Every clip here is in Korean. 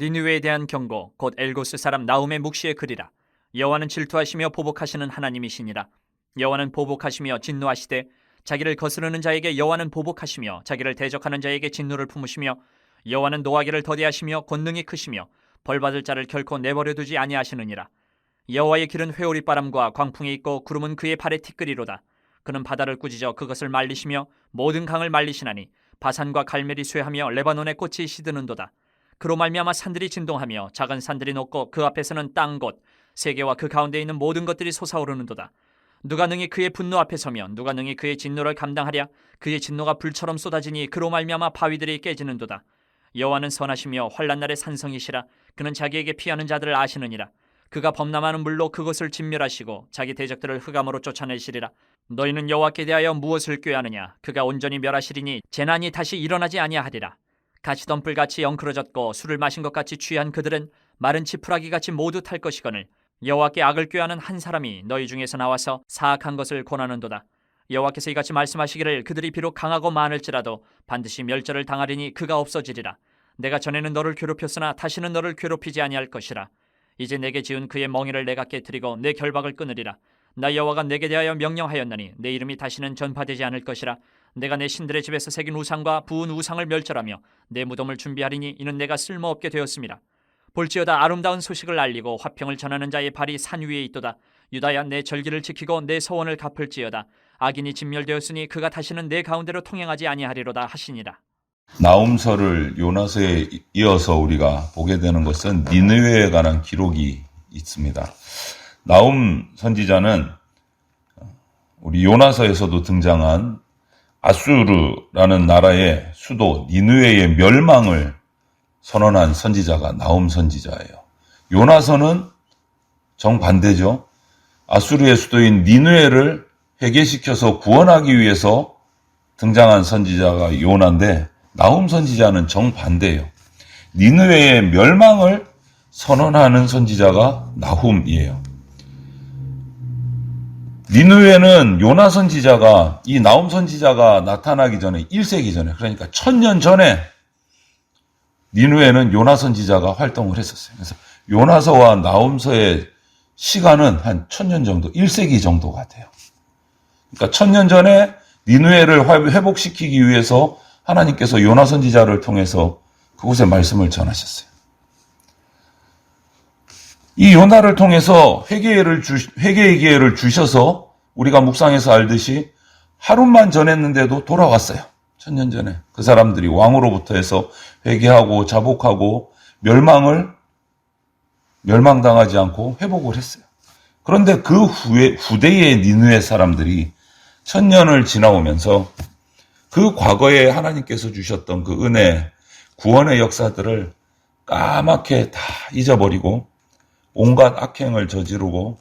니느웨에 대한 경고 곧 엘고스 사람 나훔의 묵시의 글이라. 여호와는 질투하시며 보복하시는 하나님이시니라. 여호와는 보복하시며 진노하시되 자기를 거스르는 자에게 여호와는 보복하시며 자기를 대적하는 자에게 진노를 품으시며 여호와는 노하기를 더디하시며 권능이 크시며 벌받을 자를 결코 내버려 두지 아니하시느니라. 여호와의 길은 회오리 바람과 광풍이 있고 구름은 그의 발의 티끌이로다. 그는 바다를 꾸짖어 그것을 말리시며 모든 강을 말리시나니 바산과 갈멜이 쇠하며 레바논의 꽃이 시드는도다. 그로 말미암아 산들이 진동하며 작은 산들이 녹고 그 앞에서는 땅곧 세계와 그 가운데 있는 모든 것들이 솟아오르는도다. 누가 능히 그의 분노 앞에 서면 누가 능히 그의 진노를 감당하랴. 그의 진노가 불처럼 쏟아지니 그로 말미암아 바위들이 깨지는도다. 여호와는 선하시며 환난 날의 산성이시라. 그는 자기에게 피하는 자들을 아시느니라. 그가 범람하는 물로 그것을 진멸하시고 자기 대적들을 흑암으로 쫓아내시리라. 너희는 여호와께 대하여 무엇을 꾀하느냐. 그가 온전히 멸하시리니 재난이 다시 일어나지 아니하리라. 가시덤불같이 엉클어졌고 술을 마신 것 같이 취한 그들은 마른 지푸라기같이 모두 탈 것이거늘 여호와께 악을 꾀하는 한 사람이 너희 중에서 나와서 사악한 것을 권하는도다. 여호와께서 이같이 말씀하시기를 그들이 비록 강하고 많을지라도 반드시 멸절을 당하리니 그가 없어지리라. 내가 전에는 너를 괴롭혔으나 다시는 너를 괴롭히지 아니할 것이라. 이제 내게 지은 그의 멍에를 내가 깨뜨리고 내 결박을 끊으리라. 나 여호와가 내게 대하여 명령하였나니 내 이름이 다시는 전파되지 않을 것이라. 내가 내 신들의 집에서 새긴 우상과 부은 우상을 멸절하며 내 무덤을 준비하리니 이는 내가 쓸모없게 되었음이라. 볼지어다 아름다운 소식을 알리고 화평을 전하는 자의 발이 산 위에 있도다. 유다야 내 절기를 지키고 내 서원을 갚을지어다. 악인이 진멸되었으니 그가 다시는 내 가운데로 통행하지 아니하리로다 하시니라. 나훔서를 요나서에 이어서 우리가 보게 되는 것은 니느웨에 관한 기록이 있습니다. 나훔 선지자는 우리 요나서에서도 등장한 아수르라는 나라의 수도 니느웨의 멸망을 선언한 선지자가 나훔 선지자예요. 요나서는 정반대죠. 아수르의 수도인 니느웨를 회개시켜서 구원하기 위해서 등장한 선지자가 요나인데 나훔 선지자는 정반대예요. 니느웨의 멸망을 선언하는 선지자가 나훔이에요. 니느웨는 요나 선지자가 이 나훔 선지자가 나타나기 전에 1세기 전에 그러니까 1000년 전에 니느웨는 요나 선지자가 활동을 했었어요. 그래서 요나서와 나훔서의 시간은 한 1000년 정도, 1세기 정도 같아요. 그러니까 1000년 전에 니느웨를 회복시키기 위해서 하나님께서 요나 선지자를 통해서 그곳에 말씀을 전하셨어요. 이 요나를 통해서 회개의 기회를 주셔서 우리가 묵상해서 알듯이 하루만 전했는데도 돌아왔어요. 1000년 전에 그 사람들이 왕으로부터 해서 회개하고 자복하고 멸망당하지 않고 회복을 했어요. 그런데 그 후대의 니느웨 사람들이 1000년을 지나오면서 그 과거에 하나님께서 주셨던 그 은혜, 구원의 역사들을 까맣게 다 잊어버리고 온갖 악행을 저지르고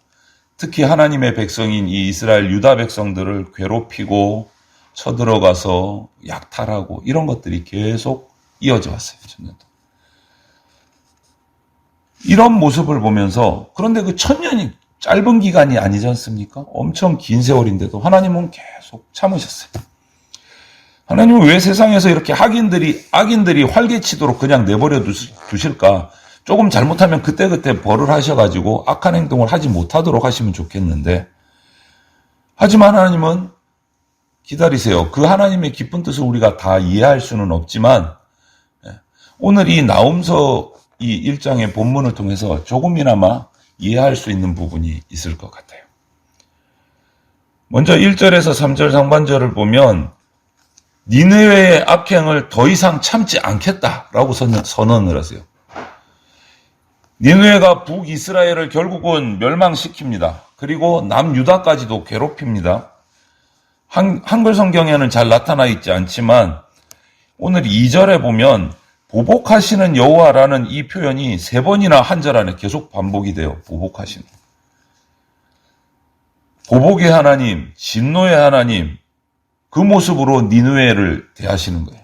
특히 하나님의 백성인 이 이스라엘 유다 백성들을 괴롭히고 쳐들어가서 약탈하고 이런 것들이 계속 이어져 왔어요. 1000년 동안. 이런 모습을 보면서 그런데 그 1000년이 짧은 기간이 아니지 않습니까? 엄청 긴 세월인데도 하나님은 계속 참으셨어요. 하나님은 왜 세상에서 이렇게 악인들이 활개치도록 그냥 내버려 두실까? 조금 잘못하면 그때그때 벌을 하셔가지고 악한 행동을 하지 못하도록 하시면 좋겠는데 하지만 하나님은 기다리세요. 그 하나님의 깊은 뜻을 우리가 다 이해할 수는 없지만 오늘 이 나훔서 이 1장의 본문을 통해서 조금이나마 이해할 수 있는 부분이 있을 것 같아요. 먼저 1절에서 3절 상반절을 보면 니느웨의 악행을 더 이상 참지 않겠다라고 선언을 하세요. 니느웨가 북이스라엘을 결국은 멸망시킵니다. 그리고 남유다까지도 괴롭힙니다. 한글 성경에는 잘 나타나 있지 않지만 오늘 2절에 보면 보복하시는 여호와라는 이 표현이 3번이나 한 절 안에 계속 반복이 돼요. 보복하시는. 보복의 하나님, 진노의 하나님, 그 모습으로 니느웨를 대하시는 거예요.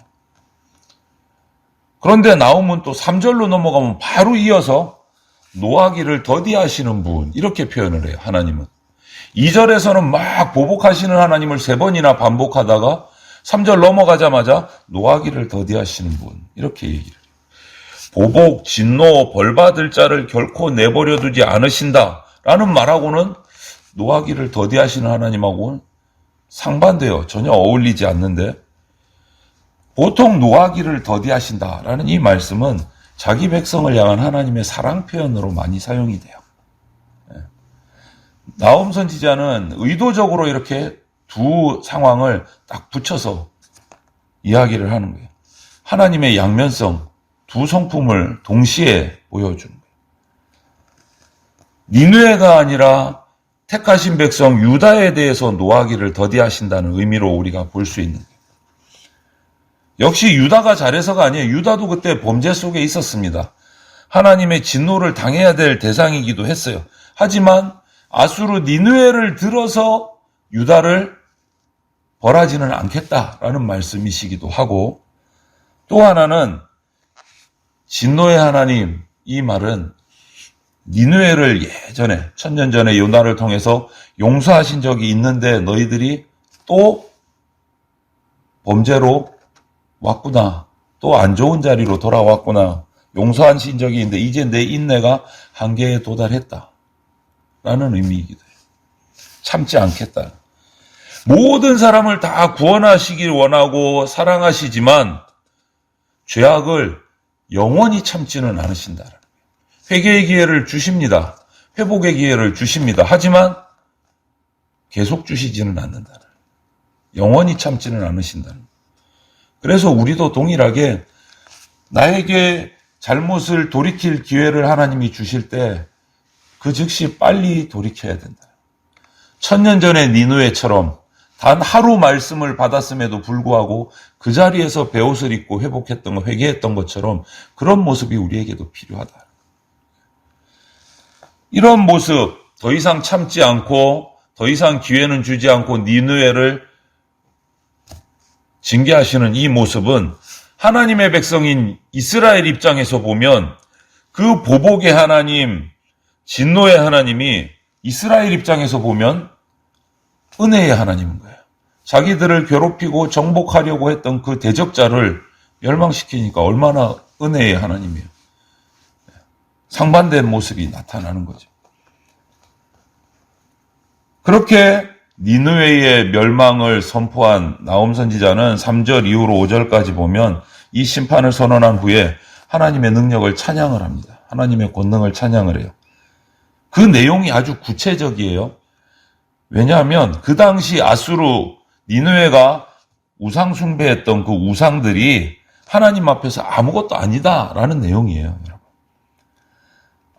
그런데 나훔은 또 3절로 넘어가면 바로 이어서 노하기를 더디하시는 분 이렇게 표현을 해요. 하나님은 2절에서는 막 보복하시는 하나님을 3번이나 반복하다가 3절 넘어가자마자 노하기를 더디하시는 분 이렇게 얘기를 해요. 보복, 진노, 벌받을 자를 결코 내버려 두지 않으신다 라는 말하고는 노하기를 더디하시는 하나님하고는 상반돼요. 전혀 어울리지 않는데, 보통 노하기를 더디하신다라는 이 말씀은 자기 백성을 향한 하나님의 사랑 표현으로 많이 사용이 돼요. 나홈 선지자는 의도적으로 이렇게 두 상황을 딱 붙여서 이야기를 하는 거예요. 하나님의 양면성, 두 성품을 동시에 보여주는 거예요. 니느웨가 아니라 택하신 백성 유다에 대해서 노하기를 더디하신다는 의미로 우리가 볼 수 있는 거예요. 역시 유다가 잘해서가 아니에요. 유다도 그때 범죄 속에 있었습니다. 하나님의 진노를 당해야 될 대상이기도 했어요. 하지만 아수르 니느웨를 들어서 유다를 벌하지는 않겠다라는 말씀이시기도 하고, 또 하나는 진노의 하나님, 이 말은 니느웨를 예전에 천년 전에 요나를 통해서 용서하신 적이 있는데 너희들이 또 범죄로 왔구나, 또 안 좋은 자리로 돌아왔구나, 용서하신 적이 있는데 이제 내 인내가 한계에 도달했다 라는 의미이기도 해요. 참지 않겠다. 모든 사람을 다 구원하시길 원하고 사랑하시지만 죄악을 영원히 참지는 않으신다. 회개의 기회를 주십니다. 회복의 기회를 주십니다. 하지만 계속 주시지는 않는다. 영원히 참지는 않으신다. 그래서 우리도 동일하게 나에게 잘못을 돌이킬 기회를 하나님이 주실 때 그 즉시 빨리 돌이켜야 된다. 천년 전의 니느웨처럼 단 하루 말씀을 받았음에도 불구하고 그 자리에서 베옷을 입고 회복했던 거, 회개했던 것처럼 그런 모습이 우리에게도 필요하다. 이런 모습, 더 이상 참지 않고 더 이상 기회는 주지 않고 니느웨를 징계하시는 이 모습은 하나님의 백성인 이스라엘 입장에서 보면 그 보복의 하나님, 진노의 하나님이 이스라엘 입장에서 보면 은혜의 하나님인 거예요. 자기들을 괴롭히고 정복하려고 했던 그 대적자를 멸망시키니까 얼마나 은혜의 하나님이에요. 상반된 모습이 나타나는 거죠. 그렇게 니느웨의 멸망을 선포한 나홈 선지자는 3절 이후로 5절까지 보면 이 심판을 선언한 후에 하나님의 능력을 찬양을 합니다. 하나님의 권능을 찬양을 해요. 그 내용이 아주 구체적이에요. 왜냐하면 그 당시 아수르 니느웨가 우상 숭배했던 그 우상들이 하나님 앞에서 아무것도 아니다라는 내용이에요.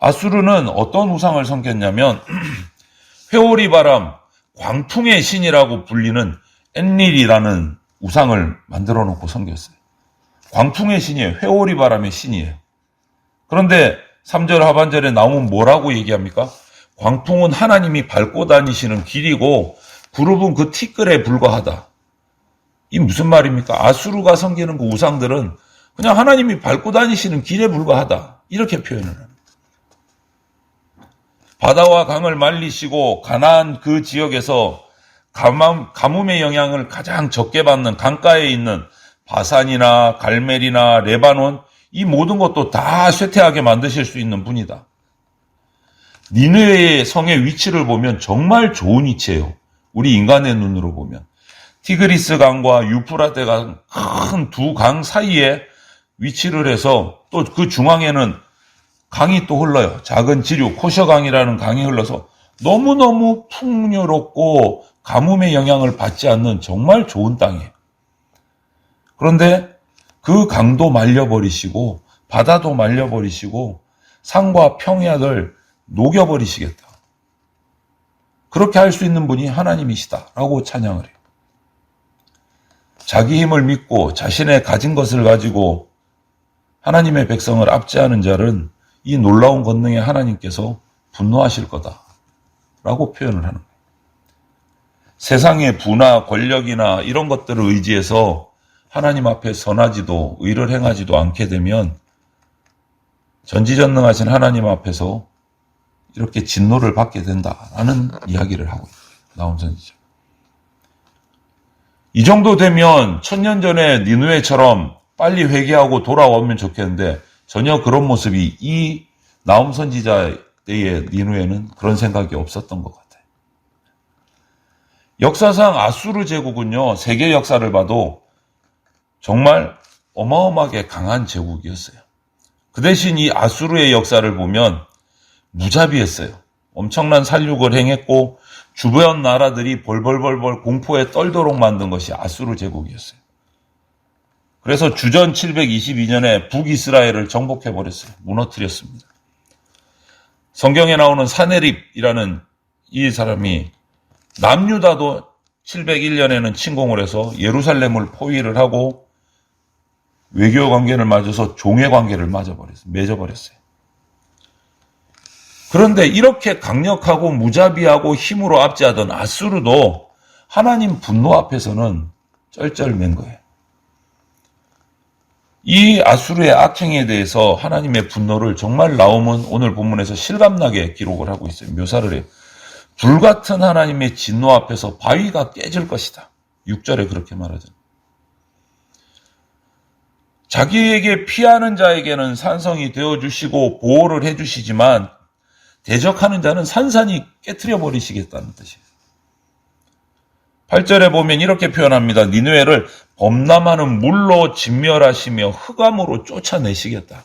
아수르는 어떤 우상을 섬겼냐면 회오리바람, 광풍의 신이라고 불리는 엔릴이라는 우상을 만들어 놓고 섬겼어요. 광풍의 신이에요. 회오리바람의 신이에요. 그런데 3절 하반절에 나오면 뭐라고 얘기합니까? 광풍은 하나님이 밟고 다니시는 길이고 구름은 그 티끌에 불과하다. 이 무슨 말입니까? 아수르가 섬기는 그 우상들은 그냥 하나님이 밟고 다니시는 길에 불과하다. 이렇게 표현을 합니다. 바다와 강을 말리시고 가나안 그 지역에서 가뭄의 영향을 가장 적게 받는 강가에 있는 바산이나 갈멜이나 레바논, 이 모든 것도 다 쇠퇴하게 만드실 수 있는 분이다. 니느웨의 성의 위치를 보면 정말 좋은 위치예요. 우리 인간의 눈으로 보면. 티그리스 강과 유프라테 강, 큰 두 강 사이에 위치를 해서 또 그 중앙에는 강이 또 흘러요. 작은 지류, 코셔강이라는 강이 흘러서 너무너무 풍요롭고 가뭄의 영향을 받지 않는 정말 좋은 땅이에요. 그런데 그 강도 말려버리시고 바다도 말려버리시고 산과 평야를 녹여버리시겠다. 그렇게 할 수 있는 분이 하나님이시다라고 찬양을 해요. 자기 힘을 믿고 자신의 가진 것을 가지고 하나님의 백성을 압제하는 자는 이 놀라운 권능의 하나님께서 분노하실 거다라고 표현을 하는 거예요. 세상의 부나 권력이나 이런 것들을 의지해서 하나님 앞에 선하지도 의를 행하지도 않게 되면 전지전능하신 하나님 앞에서 이렇게 진노를 받게 된다라는 이야기를 하고 있어요. 나홈 선지자. 이 정도 되면 천년 전에 니느웨처럼 빨리 회개하고 돌아오면 좋겠는데 전혀 그런 모습이 이 나훔 선지자 때의 니누에는 그런 생각이 없었던 것 같아요. 역사상 아수르 제국은요, 세계 역사를 봐도 정말 어마어마하게 강한 제국이었어요. 그 대신 이 아수르의 역사를 보면 무자비했어요. 엄청난 살육을 행했고 주변 나라들이 벌벌벌벌 공포에 떨도록 만든 것이 아수르 제국이었어요. 그래서 주전 722년에 북이스라엘을 정복해버렸어요. 무너뜨렸습니다. 성경에 나오는 사네립이라는 이 사람이 남유다도 701년에는 침공을 해서 예루살렘을 포위를 하고 외교 관계를 맺어서 종회 관계를 맺어버렸어요. 그런데 이렇게 강력하고 무자비하고 힘으로 압제하던 아수르도 하나님 분노 앞에서는 쩔쩔맨 거예요. 이 아수르의 악행에 대해서 하나님의 분노를 정말 나홈은 오늘 본문에서 실감나게 기록을 하고 있어요. 묘사를 해요. 불같은 하나님의 진노 앞에서 바위가 깨질 것이다. 6절에 그렇게 말하죠. 자기에게 피하는 자에게는 산성이 되어주시고 보호를 해주시지만 대적하는 자는 산산이 깨트려 버리시겠다는 뜻이에요. 8절에 보면 이렇게 표현합니다. 니느웨를 범람하는 물로 진멸하시며 흑암으로 쫓아내시겠다.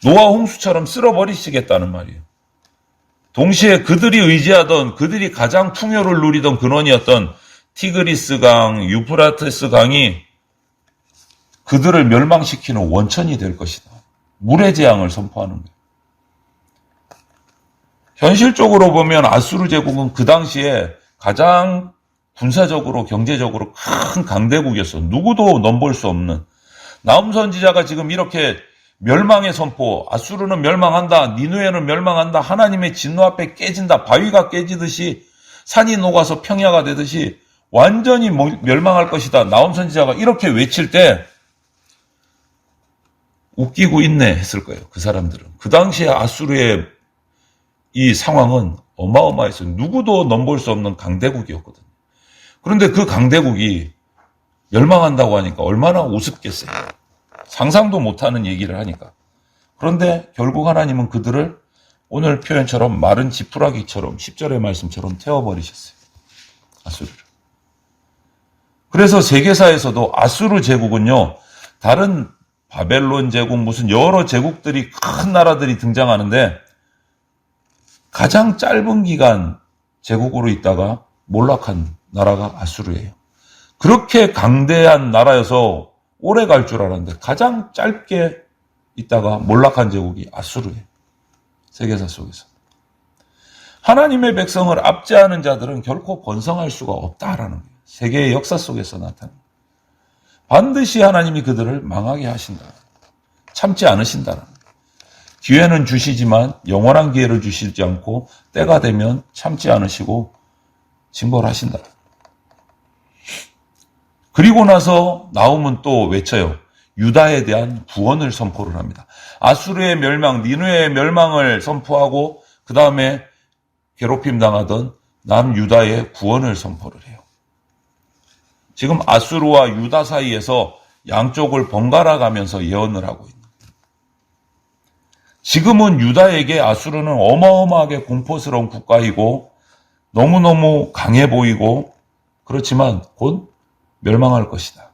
노아 홍수처럼 쓸어버리시겠다는 말이에요. 동시에 그들이 의지하던, 그들이 가장 풍요를 누리던 근원이었던 티그리스 강, 유프라테스 강이 그들을 멸망시키는 원천이 될 것이다. 물의 재앙을 선포하는 거예요. 현실적으로 보면 아수르 제국은 그 당시에 가장 군사적으로 경제적으로 큰 강대국이었어. 누구도 넘볼 수 없는. 나훔 선지자가 지금 이렇게 멸망의 선포, 아수르는 멸망한다, 니누에는 멸망한다, 하나님의 진노 앞에 깨진다, 바위가 깨지듯이 산이 녹아서 평야가 되듯이 완전히 멸망할 것이다. 나훔 선지자가 이렇게 외칠 때 웃기고 있네 했을 거예요. 그 사람들은. 그 당시에 아수르의 이 상황은 어마어마했어요. 누구도 넘볼 수 없는 강대국이었거든요. 그런데 그 강대국이 멸망한다고 하니까 얼마나 우습겠어요. 상상도 못하는 얘기를 하니까. 그런데 결국 하나님은 그들을 오늘 표현처럼 마른 지푸라기처럼 10절의 말씀처럼 태워버리셨어요. 아수르를. 그래서 세계사에서도 아수르 제국은요, 다른 바벨론 제국 무슨 여러 제국들이 큰 나라들이 등장하는데 가장 짧은 기간 제국으로 있다가 몰락한 나라가 아수르예요. 그렇게 강대한 나라여서 오래 갈 줄 알았는데 가장 짧게 있다가 몰락한 제국이 아수르예요. 세계사 속에서. 하나님의 백성을 압제하는 자들은 결코 번성할 수가 없다라는 거예요. 세계의 역사 속에서 나타나는 거예요. 반드시 하나님이 그들을 망하게 하신다. 참지 않으신다는 거예요. 기회는 주시지만 영원한 기회를 주시지 않고 때가 되면 참지 않으시고 징벌하신다. 그리고 나서 나홈은 또 외쳐요. 유다에 대한 구원을 선포를 합니다. 아수르의 멸망, 니느웨의 멸망을 선포하고 그 다음에 괴롭힘 당하던 남유다의 구원을 선포를 해요. 지금 아수르와 유다 사이에서 양쪽을 번갈아 가면서 예언을 하고 있는 거예요. 지금은 유다에게 아수르는 어마어마하게 공포스러운 국가이고 너무너무 강해 보이고 그렇지만 곧 멸망할 것이다.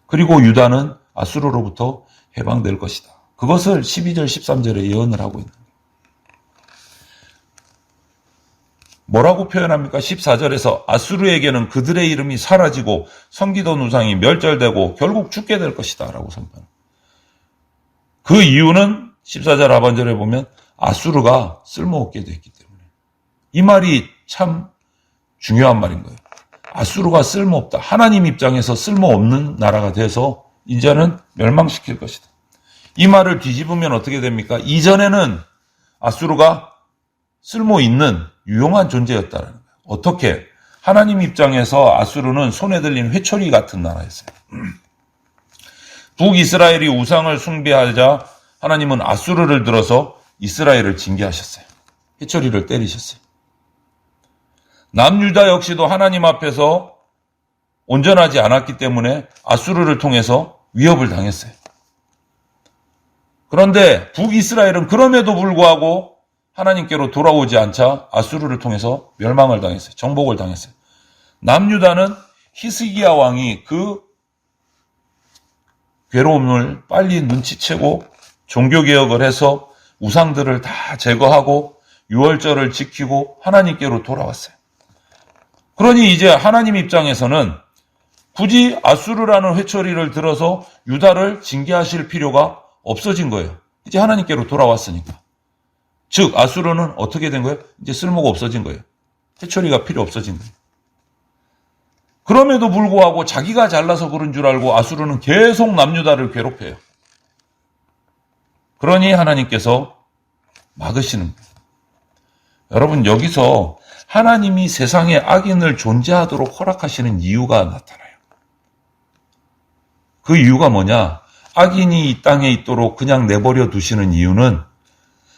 그리고 유다는 아수르로부터 해방될 것이다. 그것을 12절, 13절에 예언을 하고 있는 거예요. 뭐라고 표현합니까? 14절에서 아수르에게는 그들의 이름이 사라지고 섬기던 우상이 멸절되고 결국 죽게 될 것이다 라고 선포합니다. 그 이유는 14절 하반절에 보면 아수르가 쓸모없게 됐기 때문에. 이 말이 참 중요한 말인 거예요. 아수르가 쓸모없다. 하나님 입장에서 쓸모없는 나라가 돼서 이제는 멸망시킬 것이다. 이 말을 뒤집으면 어떻게 됩니까? 이전에는 아수르가 쓸모있는 유용한 존재였다는 거예요. 어떻게? 하나님 입장에서 아수르는 손에 들린 회초리 같은 나라였어요. 북이스라엘이 우상을 숭배하자 하나님은 아수르를 들어서 이스라엘을 징계하셨어요. 회초리를 때리셨어요. 남유다 역시도 하나님 앞에서 온전하지 않았기 때문에 아수르를 통해서 위협을 당했어요. 그런데 북이스라엘은 그럼에도 불구하고 하나님께로 돌아오지 않자 아수르를 통해서 멸망을 당했어요. 정복을 당했어요. 남유다는 히스기야 왕이 그 괴로움을 빨리 눈치채고 종교개혁을 해서 우상들을 다 제거하고 유월절을 지키고 하나님께로 돌아왔어요. 그러니 이제 하나님 입장에서는 굳이 아수르라는 회초리를 들어서 유다를 징계하실 필요가 없어진 거예요. 이제 하나님께로 돌아왔으니까. 즉 아수르는 어떻게 된 거예요? 이제 쓸모가 없어진 거예요. 회초리가 필요 없어진 거예요. 그럼에도 불구하고 자기가 잘나서 그런 줄 알고 아수르는 계속 남유다를 괴롭혀요. 그러니 하나님께서 막으시는 거예요. 여러분 여기서 하나님이 세상에 악인을 존재하도록 허락하시는 이유가 나타나요. 그 이유가 뭐냐? 악인이 이 땅에 있도록 그냥 내버려 두시는 이유는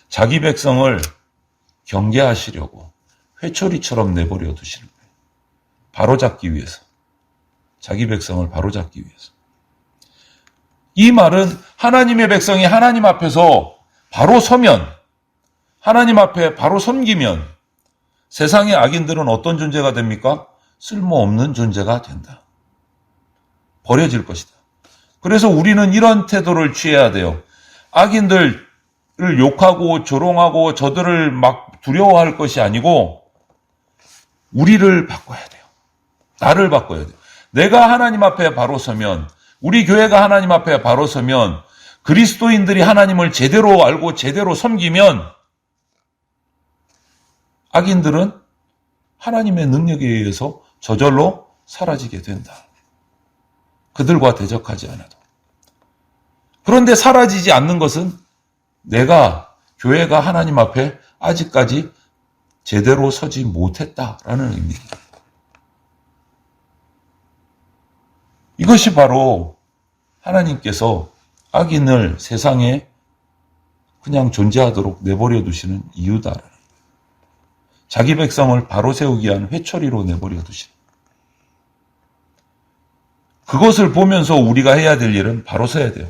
자기 백성을 경계하시려고 회초리처럼 내버려 두시는 거예요. 바로잡기 위해서. 자기 백성을 바로잡기 위해서. 이 말은 하나님의 백성이 하나님 앞에서 바로 서면, 하나님 앞에 바로 섬기면 세상의 악인들은 어떤 존재가 됩니까? 쓸모없는 존재가 된다. 버려질 것이다. 그래서 우리는 이런 태도를 취해야 돼요. 악인들을 욕하고 조롱하고 저들을 막 두려워할 것이 아니고 우리를 바꿔야 돼요. 나를 바꿔야 돼요. 내가 하나님 앞에 바로 서면, 우리 교회가 하나님 앞에 바로 서면, 그리스도인들이 하나님을 제대로 알고 제대로 섬기면 악인들은 하나님의 능력에 의해서 저절로 사라지게 된다. 그들과 대적하지 않아도. 그런데 사라지지 않는 것은 내가, 교회가 하나님 앞에 아직까지 제대로 서지 못했다라는 의미입니다. 이것이 바로 하나님께서 악인을 세상에 그냥 존재하도록 내버려 두시는 이유다라는 거예요. 자기 백성을 바로 세우기 위한 회초리로 내버려 두시는 거예요. 그것을 보면서 우리가 해야 될 일은 바로 서야 돼요.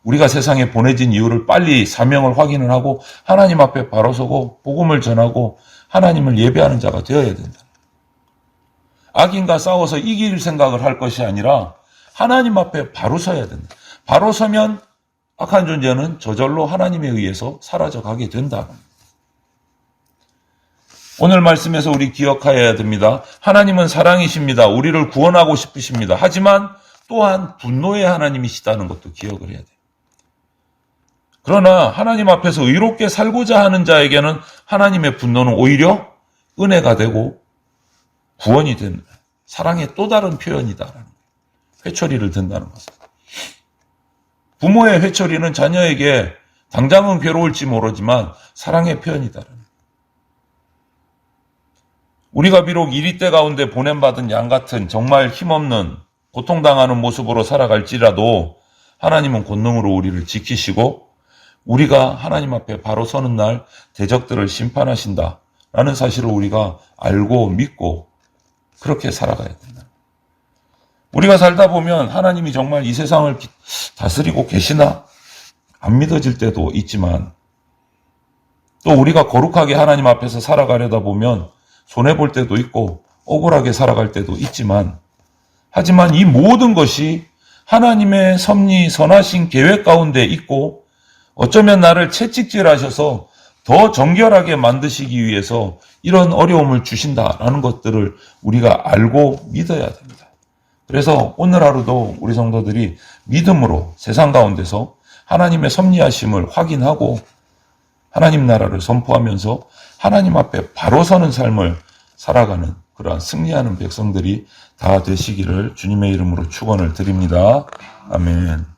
우리가 세상에 보내진 이유를 빨리 사명을 확인을 하고 하나님 앞에 바로 서고 복음을 전하고 하나님을 예배하는 자가 되어야 된다. 악인과 싸워서 이길 생각을 할 것이 아니라 하나님 앞에 바로 서야 된다. 바로 서면 악한 존재는 저절로 하나님에 의해서 사라져가게 된다. 오늘 말씀에서 우리 기억하여야 됩니다. 하나님은 사랑이십니다. 우리를 구원하고 싶으십니다. 하지만 또한 분노의 하나님이시다는 것도 기억을 해야 돼요. 그러나 하나님 앞에서 의롭게 살고자 하는 자에게는 하나님의 분노는 오히려 은혜가 되고 구원이 된 사랑의 또 다른 표현이다라는 거예요. 회초리를 든다는 것은. 부모의 회초리는 자녀에게 당장은 괴로울지 모르지만 사랑의 표현이다라는 거예요. 우리가 비록 이리 때 가운데 보냄받은 양 같은 정말 힘없는 고통당하는 모습으로 살아갈지라도 하나님은 권능으로 우리를 지키시고 우리가 하나님 앞에 바로 서는 날 대적들을 심판하신다라는 사실을 우리가 알고 믿고 그렇게 살아가야 된다. 우리가 살다 보면 하나님이 정말 이 세상을 다스리고 계시나 안 믿어질 때도 있지만 또 우리가 거룩하게 하나님 앞에서 살아가려다 보면 손해볼 때도 있고 억울하게 살아갈 때도 있지만 하지만 이 모든 것이 하나님의 섭리 선하신 계획 가운데 있고 어쩌면 나를 채찍질하셔서 더 정결하게 만드시기 위해서 이런 어려움을 주신다라는 것들을 우리가 알고 믿어야 됩니다. 그래서 오늘 하루도 우리 성도들이 믿음으로 세상 가운데서 하나님의 섭리하심을 확인하고 하나님 나라를 선포하면서 하나님 앞에 바로 서는 삶을 살아가는 그러한 승리하는 백성들이 다 되시기를 주님의 이름으로 축원을 드립니다. 아멘.